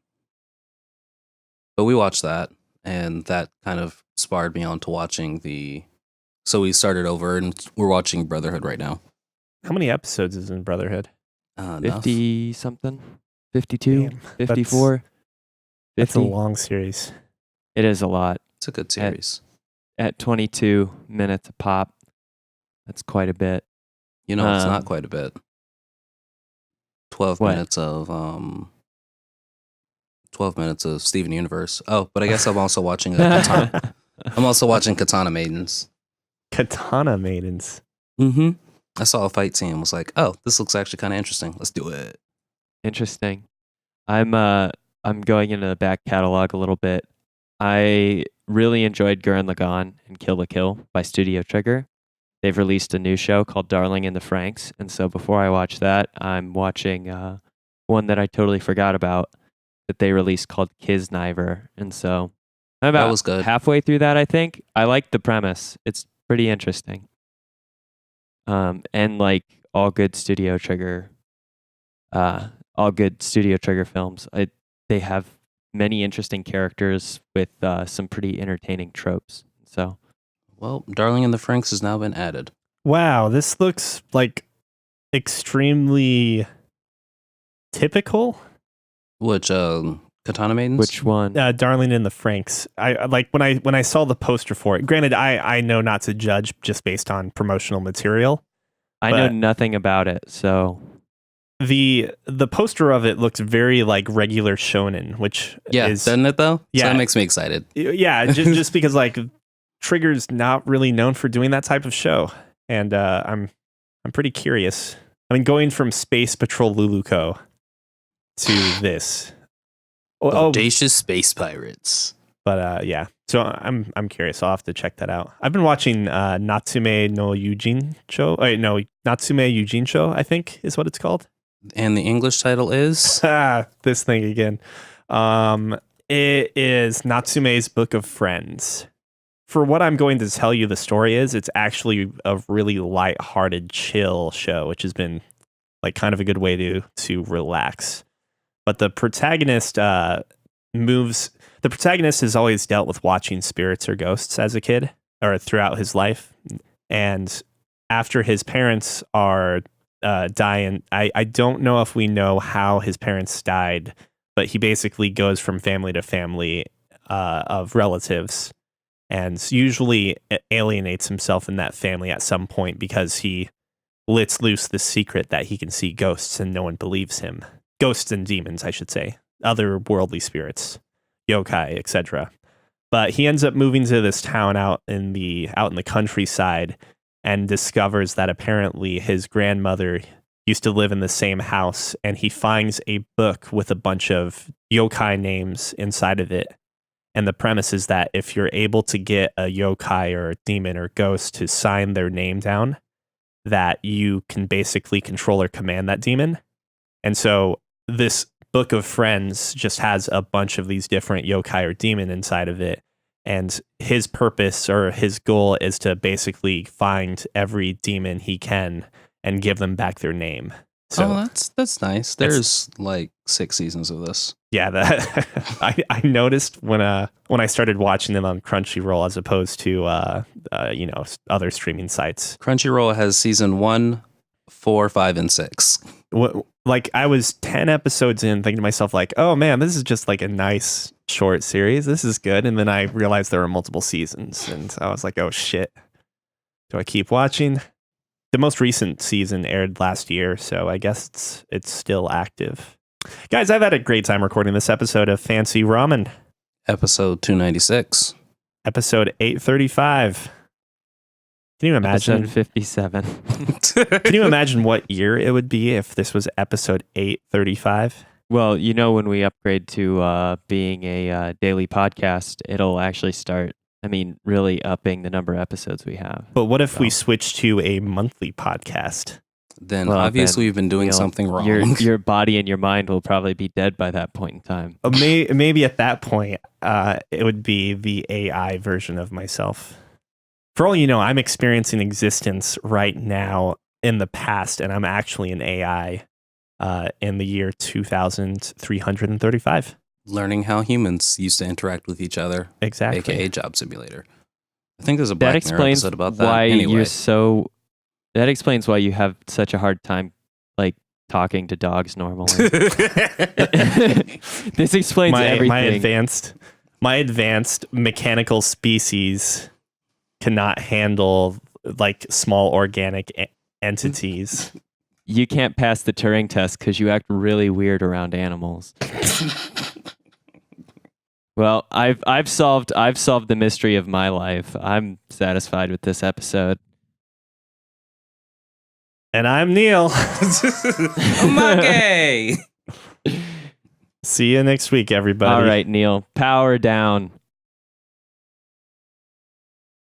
But we watched that, and that kind of spurred me on to watching so we started over, and we're watching Brotherhood right now. How many episodes is in Brotherhood? 50 something? 52? Damn, 54? It's a long series. It is a lot. It's a good series. At 22 minutes a pop, that's quite a bit. It's not quite a bit. 12 minutes of 12 minutes of Steven Universe. Oh, but I guess I'm also watching Katana. I'm also watching Katana Maidens. Katana Maidens. Mm-hmm. I saw a fight scene and was like, oh, this looks actually kind of interesting. Let's do it. Interesting. I'm going into the back catalog a little bit. I really enjoyed Gurren Lagann and Kill la Kill by Studio Trigger. They've released a new show called Darling in the Franxx, and so before I watch that, I'm watching one that I totally forgot about that they released called Kisniver. And so I'm about That was good. halfway through that, I think. I like the premise. It's pretty interesting. And like all good Studio Trigger films, they have many interesting characters with some pretty entertaining tropes. So, Well, Darling in the Franxx has now been added. Wow, this looks like extremely typical. Which Katana Maidens? which one? Darling in the Franxx. I like when I saw the poster for it. Granted, I know not to judge just based on promotional material. I know but- nothing about it, so The poster of it looks very like regular shonen, which Yeah, is doesn't it though? Yeah. So that makes me excited. yeah, just because like Trigger's not really known for doing that type of show, and I'm pretty curious. I mean, going from Space Patrol Luluco to this. Audacious Space Pirates. But yeah, so I'm curious. I'll have to check that out. I've been watching Natsume no Yujin show. No, Natsume Yujin show, I think is what it's called. And the English title is? This thing again. It is Natsume's Book of Friends. For what I'm going to tell you the story is, it's actually a really lighthearted, chill show, which has been like kind of a good way to relax. But the protagonist the protagonist has always dealt with watching spirits or ghosts as a kid or throughout his life. And after his parents are dying, I don't know if we know how his parents died, but he basically goes from family to family of relatives and usually alienates himself in that family at some point because he lets loose the secret that he can see ghosts and no one believes him. Ghosts and demons, I should say. Other worldly spirits, yokai, etc. But he ends up moving to this town out in the countryside and discovers that apparently his grandmother used to live in the same house, and he finds a book with a bunch of yokai names inside of it. And the premise is that if you're able to get a yokai or a demon or ghost to sign their name down, that you can basically control or command that demon. And so this Book of Friends just has a bunch of these different yokai or demon inside of it. And his purpose or his goal is to basically find every demon he can and give them back their name. So that's nice. There's like 6 seasons of this. yeah, that I noticed when I started watching them on Crunchyroll as opposed to other streaming sites. Crunchyroll has season 1, 4, 5, and 6. Like I was 10 episodes in thinking to myself like, oh man, this is just like a nice short series. This is good. And then I realized there were multiple seasons and I was like, oh shit. Do I keep watching? The most recent season aired last year, so I guess it's still active. Guys, I've had a great time recording this episode of Fancy Ramen. Episode 296. Episode 835. Can you imagine? Episode 57. Can you imagine what year it would be if this was episode 835? Well, you know, when we upgrade to being a daily podcast, it'll actually start, really upping the number of episodes we have. But what if we switch to a monthly podcast? Then obviously we've been doing something wrong. Your body and your mind will probably be dead by that point in time. Maybe at that point, it would be the AI version of myself. For all you know, I'm experiencing existence right now in the past, and I'm actually an AI in the year 2335. Learning how humans used to interact with each other. Exactly. AKA Job Simulator. I think there's a Black That Mirror explains episode about that. why Anyway. That explains why you have such a hard time, like, talking to dogs normally. This explains everything. My advanced mechanical species cannot handle like small organic entities. You can't pass the Turing test because you act really weird around animals. Well, I've solved the mystery of my life. I'm satisfied with this episode. And I'm Neil. Okay. See you next week, everybody. All right, Neil, power down.